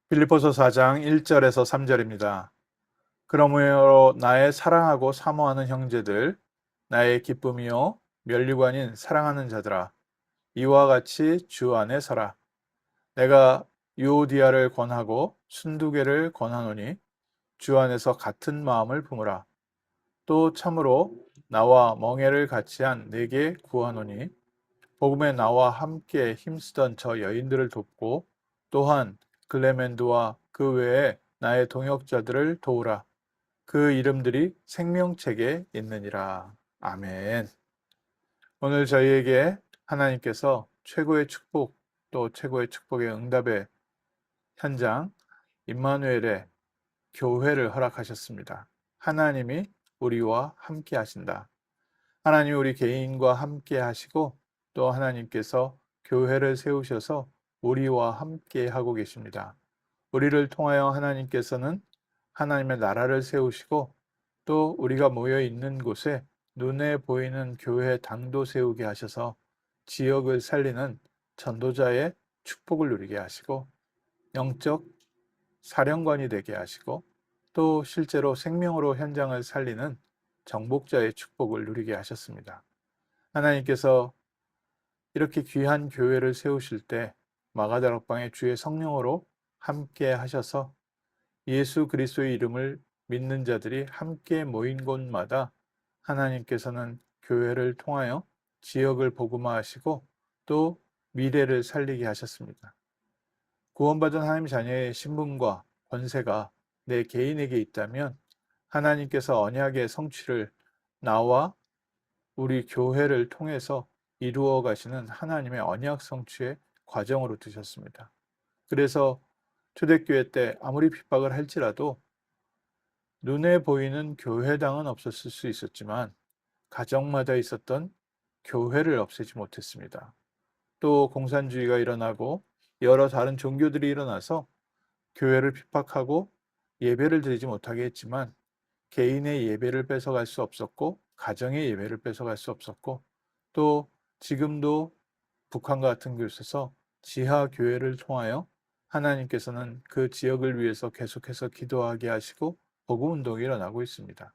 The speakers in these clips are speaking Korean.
빌립보서 4장 1절에서 3절입니다. 그러므로 나의 사랑하고 사모하는 형제들, 나의 기쁨이요 면류관인 사랑하는 자들아, 이와 같이 주 안에 서라. 내가 유오디아를 권하고 순두개를 권하노니 주 안에서 같은 마음을 품으라. 또 참으로 나와 멍에를 같이 한 네게 구하노니 복음에 나와 함께 힘쓰던 저 여인들을 돕고 또한 글레멘드와 그 외에 나의 동역자들을 도우라. 그 이름들이 생명책에 있느니라. 아멘. 오늘 저희에게 하나님께서 최고의 축복 또 최고의 축복의 응답의 현장 임마누엘의 교회를 허락하셨습니다. 하나님이 우리와 함께 하신다. 하나님이 우리 개인과 함께 하시고 또 하나님께서 교회를 세우셔서 우리와 함께 하고 계십니다. 우리를 통하여 하나님께서는 하나님의 나라를 세우시고 또 우리가 모여 있는 곳에 눈에 보이는 교회 당도 세우게 하셔서 지역을 살리는 전도자의 축복을 누리게 하시고 영적 사령관이 되게 하시고 또 실제로 생명으로 현장을 살리는 정복자의 축복을 누리게 하셨습니다. 하나님께서 이렇게 귀한 교회를 세우실 때 마가다락방에 주의 성령으로 함께 하셔서 예수 그리스도의 이름을 믿는 자들이 함께 모인 곳마다 하나님께서는 교회를 통하여 지역을 복음화하시고 또 미래를 살리게 하셨습니다. 구원받은 하나님 자녀의 신분과 권세가 내 개인에게 있다면 하나님께서 언약의 성취를 나와 우리 교회를 통해서 이루어 가시는 하나님의 언약 성취의 과정으로 두셨습니다. 그래서 초대교회 때 아무리 핍박을 할지라도 눈에 보이는 교회당은 없었을 수 있었지만 가정마다 있었던 교회를 없애지 못했습니다. 또 공산주의가 일어나고 여러 다른 종교들이 일어나서 교회를 핍박하고 예배를 드리지 못하게 했지만 개인의 예배를 뺏어갈 수 없었고 가정의 예배를 뺏어갈 수 없었고 또 지금도 북한과 같은 곳에서 지하 교회를 통하여 하나님께서는 그 지역을 위해서 계속해서 기도하게 하시고 복음 운동이 일어나고 있습니다.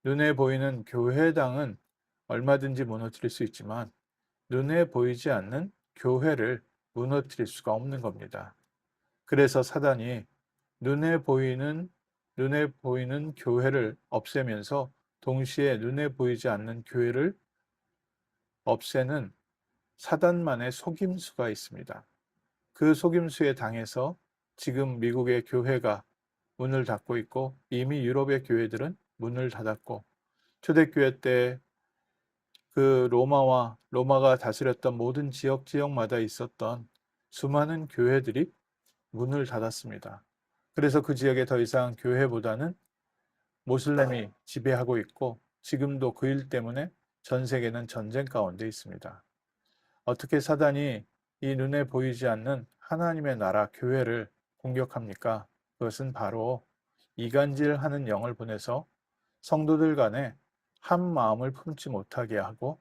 눈에 보이는 교회당은 얼마든지 무너뜨릴 수 있지만 눈에 보이지 않는 교회를 무너뜨릴 수가 없는 겁니다. 그래서 사단이 눈에 보이는 교회를 없애면서 동시에 눈에 보이지 않는 교회를 없애는 사단만의 속임수가 있습니다. 그 속임수에 당해서 지금 미국의 교회가 문을 닫고 있고 이미 유럽의 교회들은 문을 닫았고 초대교회 때 그 로마가 다스렸던 모든 지역마다 있었던 수많은 교회들이 문을 닫았습니다. 그래서 그 지역에 더 이상 교회보다는 모슬렘이 지배하고 있고 지금도 그 일 때문에 전 세계는 전쟁 가운데 있습니다. 어떻게 사단이 이 눈에 보이지 않는 하나님의 나라 교회를 공격합니까? 그것은 바로 이간질하는 영을 보내서 성도들 간에 한 마음을 품지 못하게 하고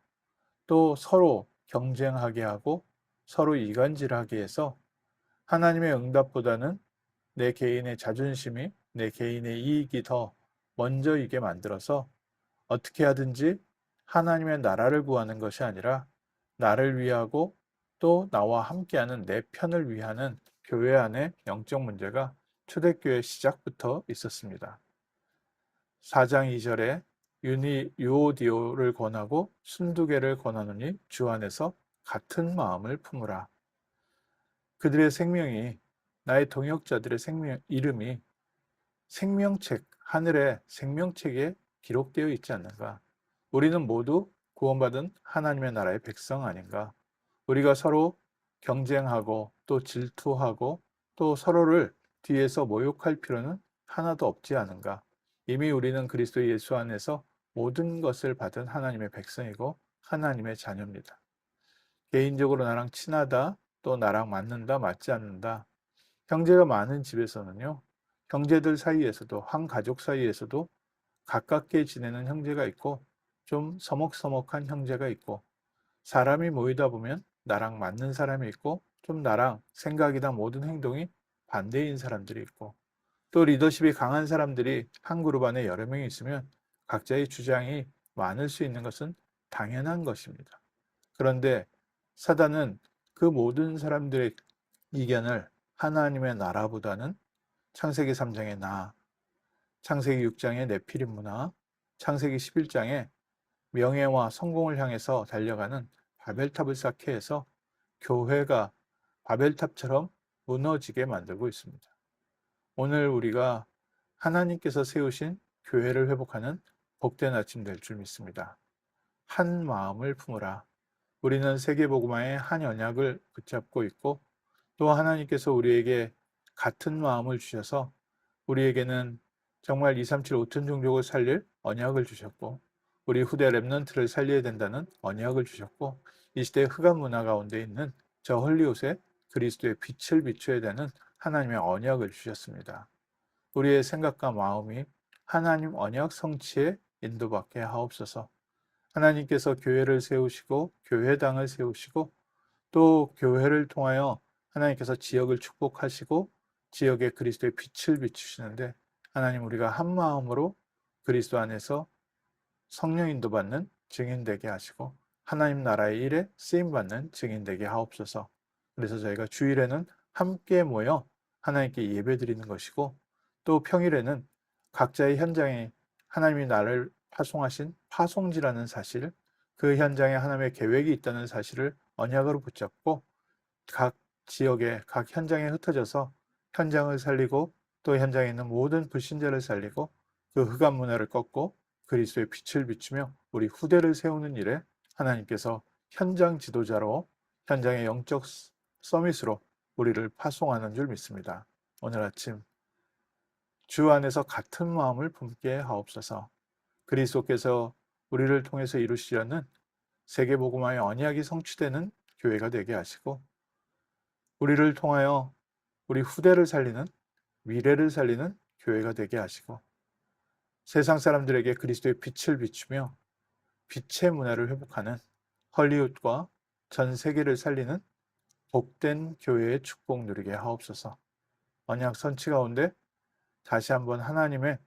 또 서로 경쟁하게 하고 서로 이간질하게 해서 하나님의 응답보다는 내 개인의 자존심이 내 개인의 이익이 더 먼저이게 만들어서 어떻게 하든지 하나님의 나라를 구하는 것이 아니라 나를 위하고 또 나와 함께하는 내 편을 위하는 교회 안의 영적 문제가 초대교회 시작부터 있었습니다. 4장 2절에 유오디오를 권하고 순두개를 권하노니 주 안에서 같은 마음을 품으라. 그들의 생명이 나의 동역자들의 이름이 생명책, 하늘의 생명책에 기록되어 있지 않는가? 우리는 모두 구원받은 하나님의 나라의 백성 아닌가? 우리가 서로 경쟁하고 또 질투하고 또 서로를 뒤에서 모욕할 필요는 하나도 없지 않은가? 이미 우리는 그리스도 예수 안에서 모든 것을 받은 하나님의 백성이고 하나님의 자녀입니다. 개인적으로 나랑 친하다, 또 나랑 맞는다, 맞지 않는다. 형제가 많은 집에서는요, 형제들 사이에서도, 한 가족 사이에서도 가깝게 지내는 형제가 있고, 좀 서먹서먹한 형제가 있고, 사람이 모이다 보면 나랑 맞는 사람이 있고, 좀 나랑 생각이나 모든 행동이 반대인 사람들이 있고, 또 리더십이 강한 사람들이 한 그룹 안에 여러 명이 있으면 각자의 주장이 많을 수 있는 것은 당연한 것입니다. 그런데 사단은 그 모든 사람들의 이견을 하나님의 나라보다는 창세기 3장의 나, 창세기 6장의 네피림 문화, 창세기 11장의 명예와 성공을 향해서 달려가는 바벨탑을 쌓게 해서 교회가 바벨탑처럼 무너지게 만들고 있습니다. 오늘 우리가 하나님께서 세우신 교회를 회복하는 복된 아침 될 줄 믿습니다. 한 마음을 품으라. 우리는 세계복음화의 한 언약을 붙잡고 있고, 또 하나님께서 우리에게 같은 마음을 주셔서 우리에게는 정말 237 5천 종족을 살릴 언약을 주셨고, 우리 후대 랩넌트를 살려야 된다는 언약을 주셨고, 이 시대 흑암 문화 가운데 있는 저 헐리웃에 그리스도의 빛을 비춰야 되는 하나님의 언약을 주셨습니다. 우리의 생각과 마음이 하나님 언약 성취에 인도받게 하옵소서. 하나님께서 교회를 세우시고 교회당을 세우시고, 또 교회를 통하여 하나님께서 지역을 축복하시고 지역에 그리스도의 빛을 비추시는데, 하나님 우리가 한 마음으로 그리스도 안에서 성령 인도받는 증인 되게 하시고 하나님 나라의 일에 쓰임 받는 증인 되게 하옵소서. 그래서 저희가 주일에는 함께 모여 하나님께 예배드리는 것이고, 또 평일에는 각자의 현장에 하나님이 나를 파송하신 파송지라는 사실, 그 현장에 하나님의 계획이 있다는 사실을 언약으로 붙잡고 각 지역에 각 현장에 흩어져서 현장을 살리고, 또 현장에 있는 모든 불신자를 살리고 그 흑암 문화를 꺾고 그리스도의 빛을 비추며 우리 후대를 세우는 일에 하나님께서 현장 지도자로, 현장의 영적 서밋으로 우리를 파송하는 줄 믿습니다. 오늘 아침 주 안에서 같은 마음을 품게 하옵소서. 그리스도께서 우리를 통해서 이루시려는 세계복음화의 언약이 성취되는 교회가 되게 하시고, 우리를 통하여 우리 후대를 살리는, 미래를 살리는 교회가 되게 하시고, 세상 사람들에게 그리스도의 빛을 비추며 빛의 문화를 회복하는 헐리우드과 전 세계를 살리는 복된 교회의 축복 누리게 하옵소서. 언약 성취 가운데 다시 한번 하나님의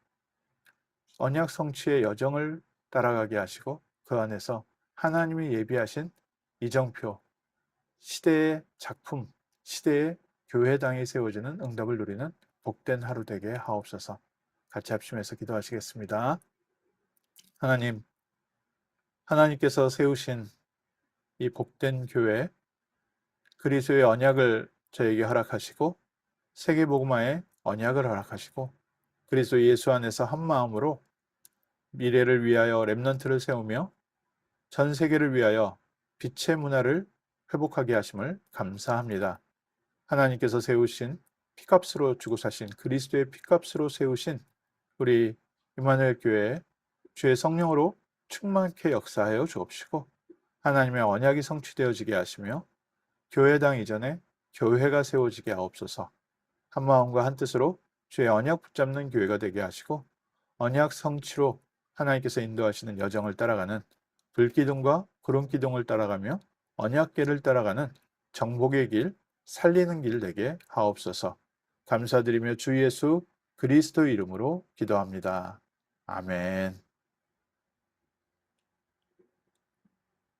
언약 성취의 여정을 따라가게 하시고, 그 안에서 하나님이 예비하신 이정표, 시대의 작품, 시대의 교회당이 세워지는 응답을 누리는 복된 하루 되게 하옵소서. 같이 합심해서 기도하시겠습니다. 하나님, 하나님께서 세우신 이 복된 교회, 그리스도의 언약을 저에게 허락하시고 세계복음화의 언약을 허락하시고, 그리스도 예수 안에서 한 마음으로 미래를 위하여 렘넌트를 세우며 전 세계를 위하여 빛의 문화를 회복하게 하심을 감사합니다. 하나님께서 세우신 피값으로 주고 사신 그리스도의 피값으로 세우신 우리 임마누엘 교회 주의 성령으로 충만케 역사하여 주옵시고, 하나님의 언약이 성취되어지게 하시며 교회당 이전에 교회가 세워지게 하옵소서. 한 마음과 한 뜻으로 주의 언약 붙잡는 교회가 되게 하시고, 언약 성취로 하나님께서 인도하시는 여정을 따라가는 불기둥과 구름기둥을 따라가며 언약궤를 따라가는 정복의 길, 살리는 길 되게 하옵소서. 감사드리며 주 예수 그리스도 이름으로 기도합니다. 아멘.